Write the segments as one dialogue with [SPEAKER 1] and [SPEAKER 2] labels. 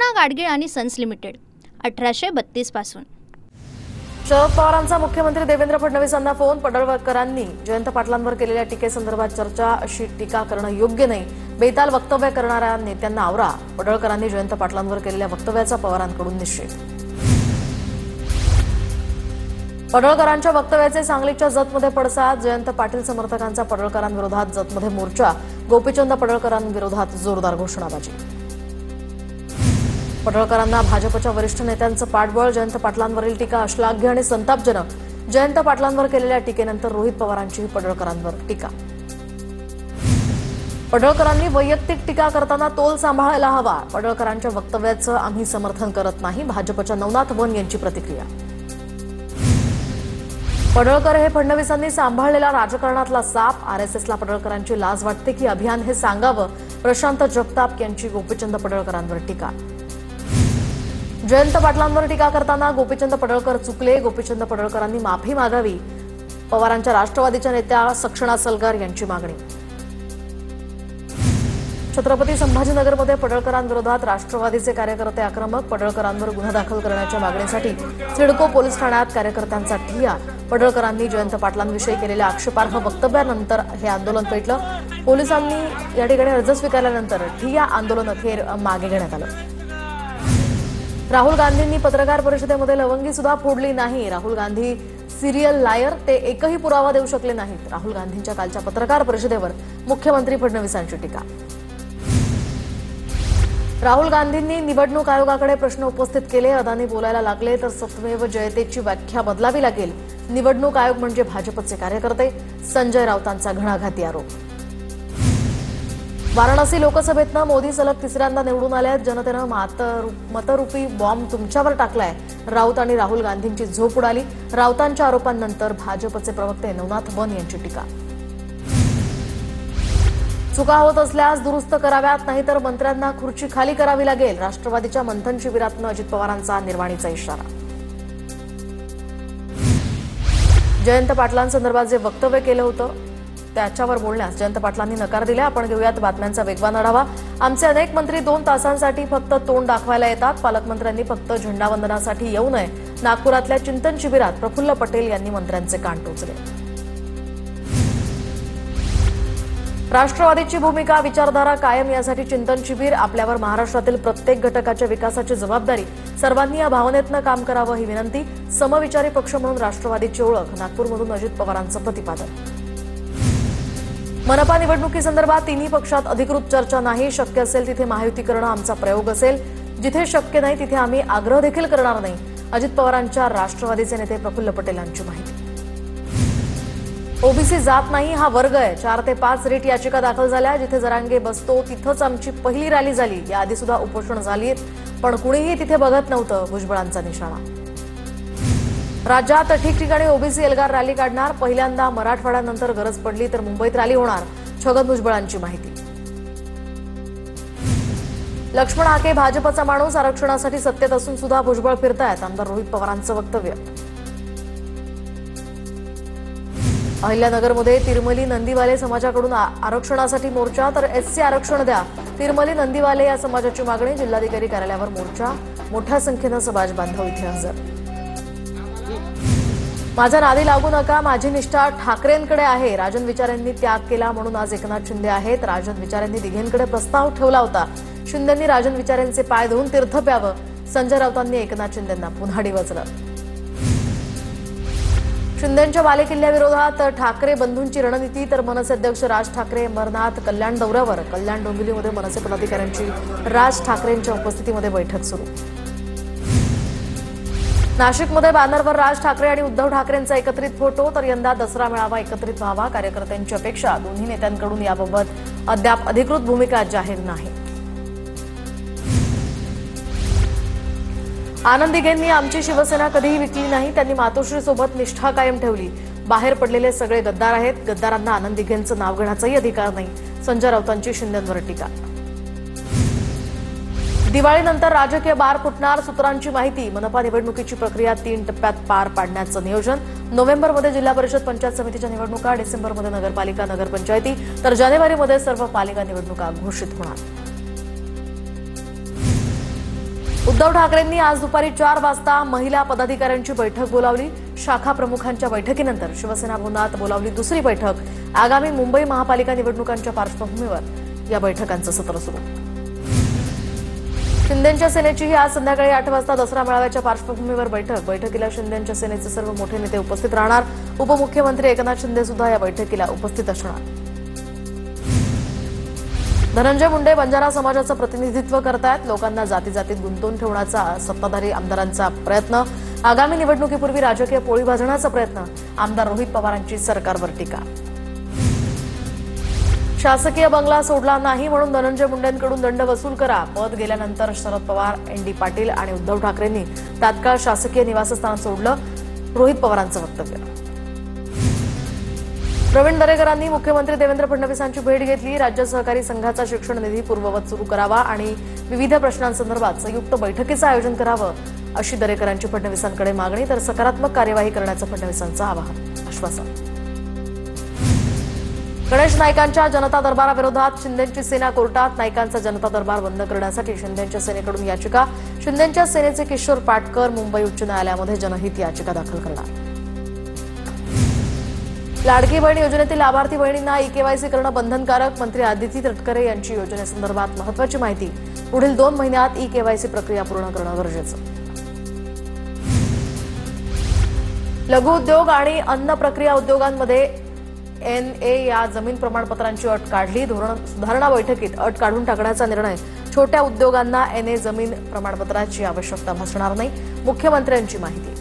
[SPEAKER 1] कल्पना गाडगीळ आणि sons limited 1832 पासून।
[SPEAKER 2] शरद पवारांचा मुख्यमंत्री देवेंद्र फडणवीसांना फोन। पडळकरांनी जयंत पाटलांवर केलेल्या टीकेसंदर्भात चर्चा, अशी टीका करणं योग्य नाही। बेताल वक्तव्य करणाऱ्या नेत्यांना आवरा। पडळकरांनी जयंत पाटलांवर केलेल्या वक्तव्याचा पवारांकडून निषेध। पडळकरांच्या वक्तव्याचे सांगलीच्या जतमध्ये पडसाद। जयंत पाटील समर्थकांचा पडळकरांविरोधात जतमध्ये मोर्चा। गोपीचंद पडळकरांविरोधात जोरदार घोषणाबाजी। पडळकरांना भाजपच्या वरिष्ठ नेत्यांचं पाठबळ। जयंत पाटलांवरील टीका अश्लाघ्य आणि संतापजनक। जयंत पाटलांवर केलेल्या टीकेनंतर रोहित पवारांचीही पडळकरांवर टीका। पडळकरांनी वैयक्तिक टीका करताना तोल सांभाळायला हवा। पडळकरांच्या वक्तव्याचं आम्ही समर्थन करत नाही। भाजपच्या नवनाथ वन यांची प्रतिक्रिया। पडळकर हे फडणवीसांनी सांभाळलेला राजकारणातला साप। आरएसएसला पडळकरांची लाज वाटते की अभियान हे सांगावं। प्रशांत जगताप यांची गोपीचंद पडळकरांवर टीका। जयंत पाटलांवर टीका करताना गोपीचंद पडळकर चुकले। गोपीचंद पडळकरांनी माफी मागावी। पवारांच्या राष्ट्रवादीच्या नेत्या सक्षणा सलगर यांची मागणी। छत्रपती संभाजीनगरमध्ये पडळकरांविरोधात राष्ट्रवादीचे कार्यकर्ते आक्रमक। पडळकरांवर गुन्हा दाखल करण्याच्या मागणीसाठी सिडको पोलीस ठाण्यात कार्यकर्त्यांचा ठिय्या। पडळकरांनी जयंत पाटलांविषयी केलेल्या आक्षेपार्ह वक्तव्यानंतर हे आंदोलन पेटलं। पोलिसांनी या ठिकाणी अर्ज स्वीकारल्यानंतर ठिय्या आंदोलन अखेर मागे घेण्यात आलं। राहुल गांधींनी पत्रकार परिषदेमध्ये लवंगी सुद्धा फोडली नाही। राहुल गांधी सिरियल लायर, ते एकही पुरावा देऊ शकले नाहीत। राहुल गांधींच्या कालच्या पत्रकार परिषदेवर मुख्यमंत्री फडणवीसांची टीका। राहुल गांधींनी निवडणूक आयोगाकडे प्रश्न उपस्थित केले। अदानी बोलायला लागले तर सत्मेव जयतेची व्याख्या बदलावी लागेल। निवडणूक आयोग म्हणजे भाजपचे कार्यकर्ते। संजय राऊतांचा घणाघाती आरोप। वाराणसी लोकसभेतनं मोदी सलग तिसऱ्यांदा निवडून आले। जनतेनं मतरूपी बॉम्ब तुमच्यावर टाकलाय। राऊत आणि राहुल गांधींची झोप उडाली। राऊतांच्या आरोपांनंतर भाजपचे प्रवक्ते नवनाथ वन यांची टीका। चुका होत असल्यास दुरुस्त कराव्यात, नाहीतर मंत्र्यांना खुर्ची खाली करावी लागेल। राष्ट्रवादीच्या मंथन शिबिरातनं अजित पवारांचा निर्वाणीचा इशारा। जयंत पाटलांसंदर्भात जे वक्तव्य केलं होतं त्याच्यावर बोलण्यास जयंत पाटलांनी नकार दिला। आपण घेऊयात बातम्यांचा वेगवान आढावा। आमचे अनेक मंत्री 2 तासांसाठी फक्त तोंड दाखवायला येतात। पालकमंत्र्यांनी फक्त झेंडावंदनासाठी येऊ नये। नागपुरातल्या चिंतन शिबिरात प्रफुल्ल पटेल यांनी मंत्र्यांचे कान टोचले। राष्ट्रवादीची भूमिका, विचारधारा कायम यासाठी चिंतन शिबिर। आपल्यावर महाराष्ट्रातील प्रत्येक घटकाच्या विकासाची जबाबदारी। सर्वांनी या भावनेतनं काम करावं ही विनंती। समविचारी पक्ष म्हणून राष्ट्रवादीची ओळख। नागपूरमधून अजित पवारांचं प्रतिपादन। मनपा निवडणुकीसंदर्भात तिन्ही पक्षात अधिकृत चर्चा नाही। शक्य असेल तिथे महायुती करणं आमचा प्रयोग असेल। जिथे शक्य नाही तिथे आम्ही आग्रह देखील करणार नाही। अजित पवारांच्या राष्ट्रवादीचे नेते प्रफुल्ल पटेल यांची माहिती। ओबीसी जात नाही, हा वर्ग आहे। 4 ते 5 रिट याचिका दाखल झाल्या। जिथे जरांगे बसतो तिथंच आमची पहिली रॅली झाली। याआधी सुद्धा उपोषण झाली, पण कुणीही तिथे बघत नव्हतं। भुजबळांचा निशाणा। राज्यात ठिकठिकाणी ओबीसी एल्गार रॅली काढणार। पहिल्यांदा मराठवाड्यानंतर गरज पडली तर मुंबईत रॅली होणार। छगन भुजबळांची माहिती। लक्ष्मण हाके भाजपचा माणूस। आरक्षणासाठी सत्तेत असून सुद्धा भुजबळ फिरतायत। आमदार रोहित पवारांचं वक्तव्य। अहिल्यानगरमध्ये तिरमली नंदीवाले समाजाकडून आरक्षणासाठी मोर्चा, तर एससी आरक्षण द्या। तिरमली नंदीवाले या समाजाची मागणी। जिल्हाधिकारी कार्यालयावर मोर्चा। मोठ्या संख्येनं समाज बांधव इथे हजर। माझ्या नादी लागू नका, माझी निष्ठा ठाकरेंकडे आहे। राजन विचारेंनी त्याग केला म्हणून आज एकनाथ शिंदे आहेत। राजन विचारेंनी दिघेंकडे प्रस्ताव ठेवला होता। शिंदेंनी राजन विचारेंचे पाय धुवून तीर्थ प्यावं। संजय राऊतांनी एकनाथ शिंदेंना पुन्हा डिवचलं। शिंदेंच्या बालेकिल्ल्याविरोधात ठाकरे बंधूंची रणनीती, तर मनसे अध्यक्ष राज ठाकरे अंबरनाथ कल्याण दौऱ्यावर। कल्याण डोंबिवलीमध्ये मनसे पदाधिकाऱ्यांची राज ठाकरेंच्या उपस्थितीमध्ये बैठक सुरू। नाशिकमध्ये बॅनरवर राज ठाकरे आणि उद्धव ठाकरेंचा एकत्रित फोटो, तर यंदा दसरा मेळावा एकत्रित व्हावा कार्यकर्त्यांची अपेक्षा। दोन्ही नेत्यांकडून याबाबत अद्याप अधिकृत भूमिका जाहीर नाही। आनंद दिघेंनी आमची शिवसेना कधीही विकली नाही। त्यांनी मातोश्रीसोबत निष्ठा कायम ठेवली। बाहेर पडलेले सगळे गद्दार आहेत। गद्दारांना आनंद दिघेंचं नाव घेण्याचाही अधिकार नाही। संजय राऊतांची शिंदेंवर टीका। दिवाळीनंतर राजकीय बार फुटणार, सूत्रांची माहिती। मनपा निवडणुकीची प्रक्रिया 3 टप्प्यात पार पाडण्याचं नियोजन। नोव्हेंबरमध्ये जिल्हा परिषद पंचायत समितीच्या निवडणुका, डिसेंबरमध्ये नगरपालिका नगरपंचायती, तर जानेवारीमध्ये सर्व पालिका निवडणुका घोषित होणार। उद्धव ठाकरेंनी आज दुपारी 4 वाजता महिला पदाधिकाऱ्यांची बैठक बोलावली। शाखा प्रमुखांच्या बैठकीनंतर शिवसेना भवनात बोलावली दुसरी बैठक। आगामी मुंबई महापालिका निवडणुकांच्या पार्श्वभूमीवर या बैठकांचं सत्र सुरू। शिंदेंच्या सेनेचीही आज संध्याकाळी 8 वाजता दसरा मेळाव्याच्या पार्श्वभूमीवर बैठकीला शिंदेंच्या सेनेचे सर्व मोठे नेते उपस्थित राहणार। उपमुख्यमंत्री एकनाथ शिंदे सुद्धा या बैठकीला उपस्थित असणार। धनंजय मुंडे बंजारा समाजाचं प्रतिनिधित्व करतायत। लोकांना जातीजातीत गुंतवून ठेवण्याचा सत्ताधारी आमदारांचा प्रयत्न। आगामी निवडणुकीपूर्वी राजकीय पोळी भाजण्याचा प्रयत्न। आमदार रोहित पवारांची सरकारवर टीका। शासकीय बंगला सोडला नाही म्हणून धनंजय मुंडेंकडून दंड वसूल करा। पद गेल्यानंतर शरद पवार, एन.डी. पाटील आणि उद्धव ठाकरेंनी तात्काळ शासकीय निवासस्थान सोडलं। रोहित पवारांचं वक्तव्य। प्रवीण दरेकरांनी मुख्यमंत्री देवेंद्र फडणवीसांची भेट घेतली। राज्य सहकारी संघाचा शिक्षण निधी पूर्ववत सुरू करावा आणि विविध प्रश्नांसंदर्भात संयुक्त बैठकीचं आयोजन करावं अशी दरेकरांची फडणवीसांकडे मागणी। तर सकारात्मक कार्यवाही करण्याचं फडणवीसांचं आश्वासन। गणेश नाईकांच्या जनता दरबाराविरोधात शिंदेंची सेना कोर्टात। नाईकांचा जनता दरबार बंद करण्यासाठी शिंदेंच्या सेनेकडून याचिका। शिंदेंच्या सेनेचे किशोर पाटकर मुंबई उच्च न्यायालयामध्ये जनहित याचिका दाखल करणार। लाडकी बहीण योजनेतील लाभार्थी बहिणींना ई-केवायसी करणं बंधनकारक। मंत्री आदिती तटकरे यांची योजनेसंदर्भात महत्त्वाची माहिती। पुढील 2 महिन्यात ई-केवायसी प्रक्रिया पूर्ण करणं गरजेचं। लघु उद्योग आणि अन्न प्रक्रिया उद्योगांमध्ये NA या जमीन प्रमाणपत्रांची अट काढली। धोरण सुधारणा बैठकीत अट काढून टाकण्याचा निर्णय। छोट्या उद्योगांना NA जमीन प्रमाणपत्राची आवश्यकता भासणार नाही। मुख्यमंत्र्यांची माहिती।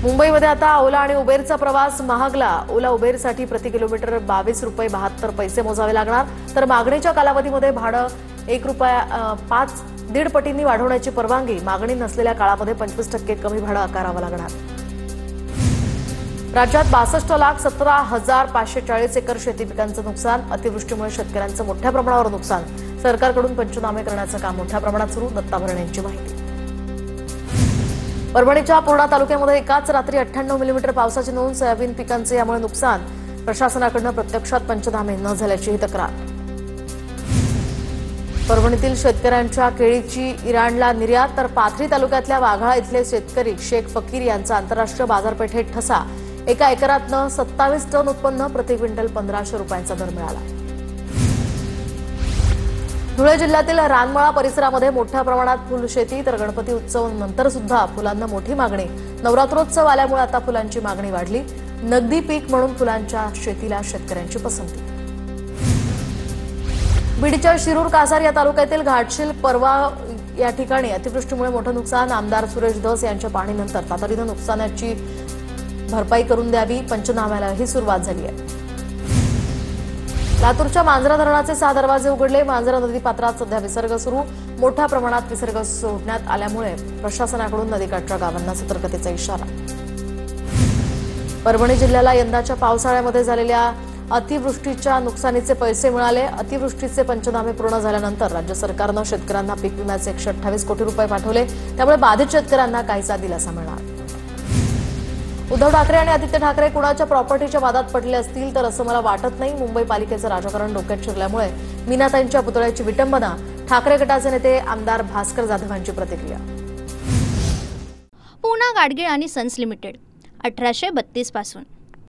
[SPEAKER 2] मुंबईमध्ये आता ओला आणि उबेरचा प्रवास महागला। ओला उबेरसाठी प्रति किलोमीटर 22 रुपये 72 पैसे मोजावे लागणार। तर मागणीच्या कालावधीमध्ये भाडं ₹1.5 पटींनी वाढवण्याची परवानगी। मागणी नसलेल्या काळामध्ये 25% कमी भाडं आकारावं लागणार। राज्यात 62,17,540 एकर शेती पिकांचं नुकसान। अतिवृष्टीमुळे शेतकऱ्यांचं मोठ्या प्रमाणावर नुकसान। सरकारकडून पंचनामे करण्याचं काम मोठ्या प्रमाणात सुरू। दत्ता भरणे यांची माहिती। परभणीच्या पूर्णा तालुक्यामध्ये एकाच रात्री 98 मिलीमीटर पावसाची नोंद। सोयाबीन पिकांचे यामुळे नुकसान। प्रशासनाकडून प्रत्यक्षात पंचनामे न झाल्याचीही तक्रार। परभणीतील शेतकऱ्यांच्या केळीची इराणला निर्यात। तर पाथरी तालुक्यातल्या वाघाळा इथले शेतकरी शेख फकीर यांचा आंतरराष्ट्रीय बाजारपेठेत ठसा। एका एकरातनं 27 टन उत्पन्न, प्रति क्विंटल 1500 रुपयांचा दर मिळाला। धुळे जिल्ह्यातील रानमळा परिसरामध्ये मोठ्या प्रमाणात फुलशेती। तर गणपती उत्सव नंतर सुद्धा फुलांना मोठी मागणी। नवरात्रोत्सव आल्यामुळे आता फुलांची मागणी वाढली। नगदी पीक म्हणून फुलांच्या शेतीला शेतकऱ्यांची पसंती। बीडच्या शिरूर कासार या तालुक्यातील घाटशील परवा या ठिकाणी अतिवृष्टीमुळे मोठं नुकसान। आमदार सुरेश धस यांच्या पाहणीनंतर तातडीनं नुकसानाची भरपाई करून द्यावी। पंचनाम्यालाही सुरुवात झाली आहे। लातूरच्या मांजरा धरणाचे 6 दरवाजे उघडले। मांजरा नदी पात्रात सध्या विसर्ग सुरू। मोठ्या प्रमाणात विसर्ग सोडण्यात आल्यामुळे प्रशासनाकडून नदीकाठच्या गावांना सतर्कतेचा इशारा। परभणी जिल्ह्याला यंदाच्या पावसाळ्यामध्ये झालेल्या अतिवृष्टीच्या नुकसानीचे पैसे मिळाले। अतिवृष्टीचे पंचनामे पूर्ण झाल्यानंतर राज्य सरकारनं शेतकऱ्यांना पीक विम्याचे 128 कोटी रुपये पाठवले। त्यामुळे बाधित शेतकऱ्यांना काहीसा दिलासा मिळणार। उद्धव ठाकरे आणि आदित्य ठाकरे कुणाच्या प्रॉपर्टीच्या वादात पडले असतील तर असं मला वाटत नाही। मुंबई पालिकेचं राजकारण डोक्यात शिरल्यामुळे मीनाताईंच्या पुतळ्याची विटंबना। ठाकरे गटाचे नेते आमदार भास्कर जाधव यांची प्रतिक्रिया।
[SPEAKER 1] पूना गाडगीळ आणि सन्स लिमिटेड 1832 पासून